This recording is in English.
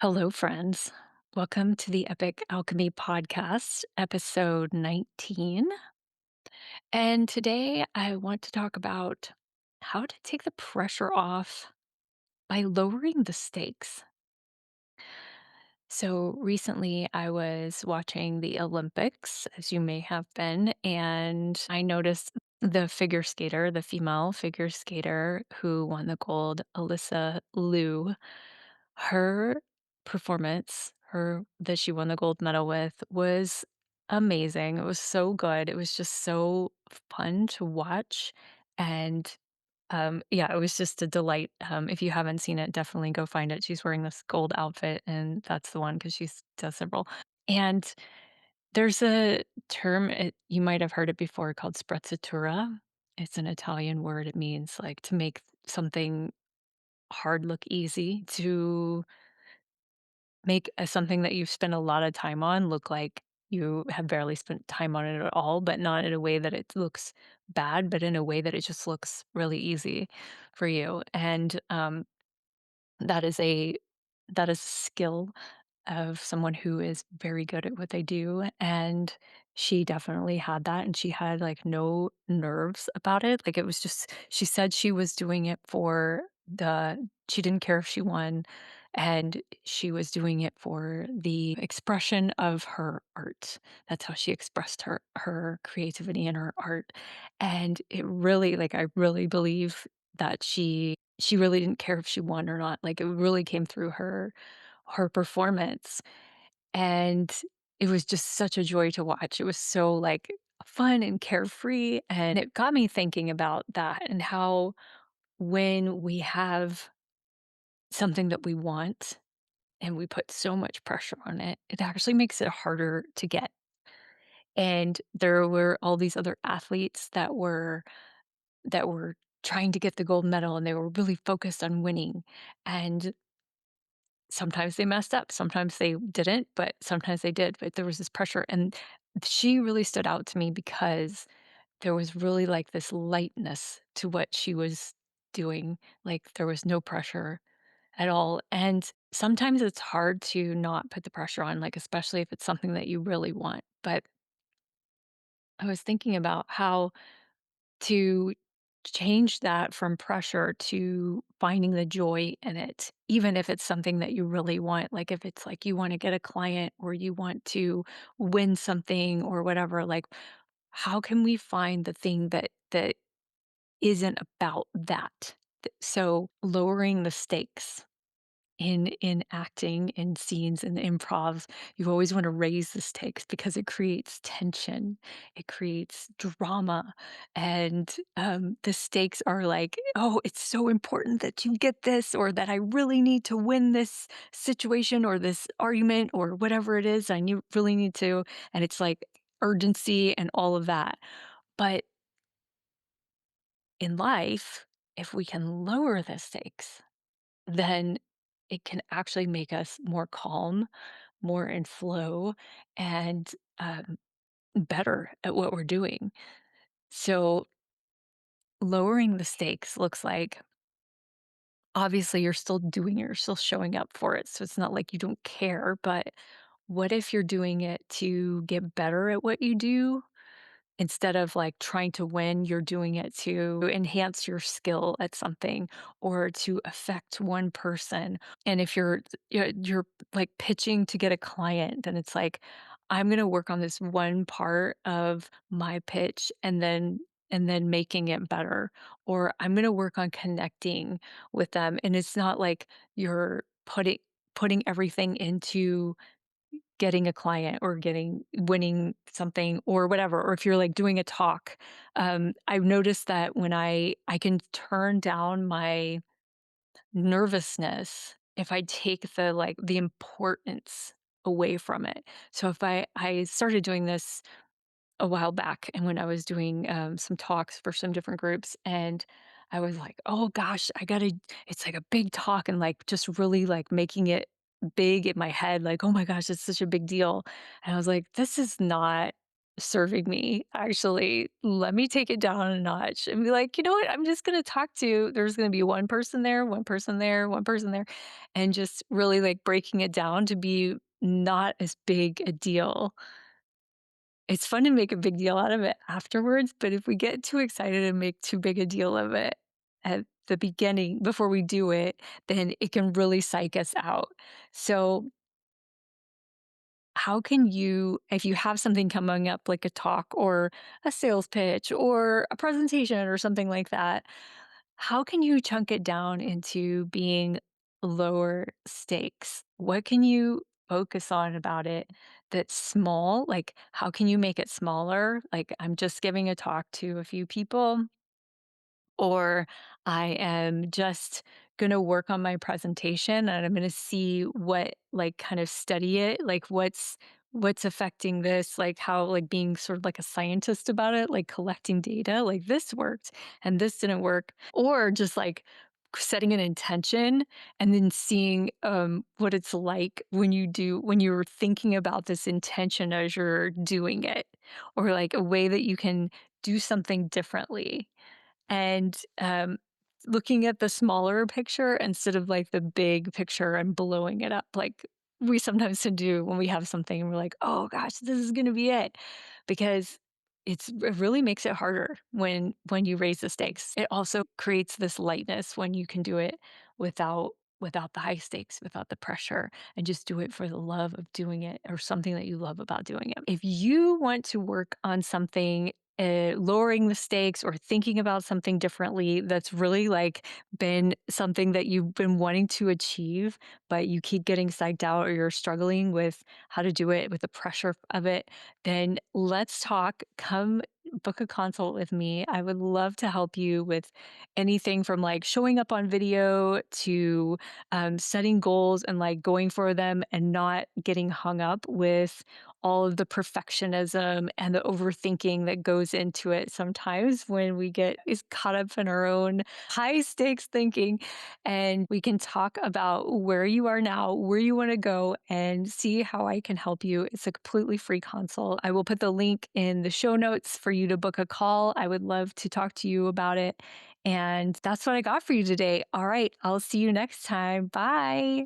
Hello, friends. Welcome to the Epic Alchemy Podcast, episode 19. And today I want to talk about how to take the pressure off by lowering the stakes. So recently I was watching the Olympics, as you may have been, and I noticed the figure skater, the female figure skater who won the gold, Alyssa Liu. Her performance, her that she won the gold medal with was amazing. It was so good. It was just so fun to watch, and, yeah, it was just a delight. If you haven't seen it, definitely go find it. She's wearing this gold outfit, and that's the one because she's does several. And there's a term, you might have heard it before, called sprezzatura. It's an Italian word. It means, like, to make something hard look easy, to make, something that you've spent a lot of time on look like you have barely spent time on it at all, but not in a way that it looks bad, but in a way that it just looks really easy for you. And, that is a that is a skill of someone who is very good at what they do, and she definitely had that, and she had, like, no nerves about it. Like, it was just she said she was doing it for the she didn't care if she won, and she was doing it for the expression of her art. That's how she expressed her creativity and her art, and it really, like, I really believe that she really didn't care if she won or not. Like, it really came through her performance, and it was just such a joy to watch. It was so, like, fun and carefree, and it got me thinking about that and how when we have something that we want and we put so much pressure on it, it actually makes it harder to get. And there were all these other athletes that were trying to get the gold medal, and they were really focused on winning, and sometimes they messed up, sometimes they didn't, but sometimes they did, but there was this pressure, and she really stood out to me because there was really, like, this lightness to what she was doing, like, there was no pressure at all, and sometimes it's hard to not put the pressure on, like, especially if it's something that you really want, but I was thinking about how to change that from pressure to finding the joy in it, even if it's something that you really want. Like if it's like you want to get a client or you want to win something or whatever, like how can we find the thing that isn't about that? So lowering the stakes in acting, in scenes, in improv, you always wanna raise the stakes because it creates tension, it creates drama, and, the stakes are like, "Oh, it's so important that you get this," or that I really need to win this situation or this argument or whatever it is, really need to, and it's like urgency and all of that. But in life, if we can lower the stakes, then it can actually make us more calm, more in flow, and, better at what we're doing. So, lowering the stakes looks like obviously you're still doing it, you're still showing up for it. So, it's not like you don't care, but what if you're doing it to get better at what you do? Instead of, like, trying to win, you're doing it to enhance your skill at something or to affect one person. And if you're, like, pitching to get a client, then it's like, "I'm gonna work on this one part of my pitch and then making it better," or, "I'm gonna work on connecting with them," and it's not like you're putting everything into getting a client or winning something or whatever, or if you're, like, doing a talk, I've noticed that when I can turn down my nervousness if I take the importance away from it. So if I started doing this a while back and when I was doing, some talks for some different groups, and I was like, "Oh gosh, I gotta" it's like a big talk and, like, just really, like, making it big in my head, like, "Oh my gosh, it's such a big deal." And I was like, "This is not serving me. Actually, let me take it down a notch and be like, you know what? I'm just going to talk to, there's going to be one person there, one person there, one person there, and just really like breaking it down to be not as big a deal. It's fun to make a big deal out of it afterwards, but if we get too excited and make too big a deal of it at the beginning before we do it, then it can really psych us out. So, how can you, if you have something coming up like a talk or a sales pitch or a presentation or something like that, how can you chunk it down into being lower stakes? What can you focus on about it that's small? Like, how can you make it smaller? Like, I'm just giving a talk to a few people, or I am just going to work on my presentation and I'm going to see what, like, kind of study it, like what's affecting this, like how, like, being sort of like a scientist about it, like collecting data, like this worked and this didn't work, or just like setting an intention and then seeing what it's like when you're thinking about this intention as you're doing it, or like a way that you can do something differently, and looking at the smaller picture instead of like the big picture and blowing it up like we sometimes to do when we have something and we're like, oh gosh, this is going to be it, because it really makes it harder when you raise the stakes. It also creates this lightness when you can do it without the high stakes, without the pressure, and just do it for the love of doing it or something that you love about doing it. If you want to work on something, lowering the stakes or thinking about something differently, that's really like been something that you've been wanting to achieve, but you keep getting psyched out or you're struggling with how to do it with the pressure of it, then let's talk. Come book a consult with me. I would love to help you with anything from like showing up on video to setting goals and like going for them and not getting hung up with all of the perfectionism and the overthinking that goes into it sometimes when we get is caught up in our own high stakes thinking. And we can talk about where you are now, where you want to go, and see how I can help you. It's a completely free consult. I will put the link in the show notes for you to book a call. I would love to talk to you about it. And that's what I got for you today. All right, I'll see you next time. Bye.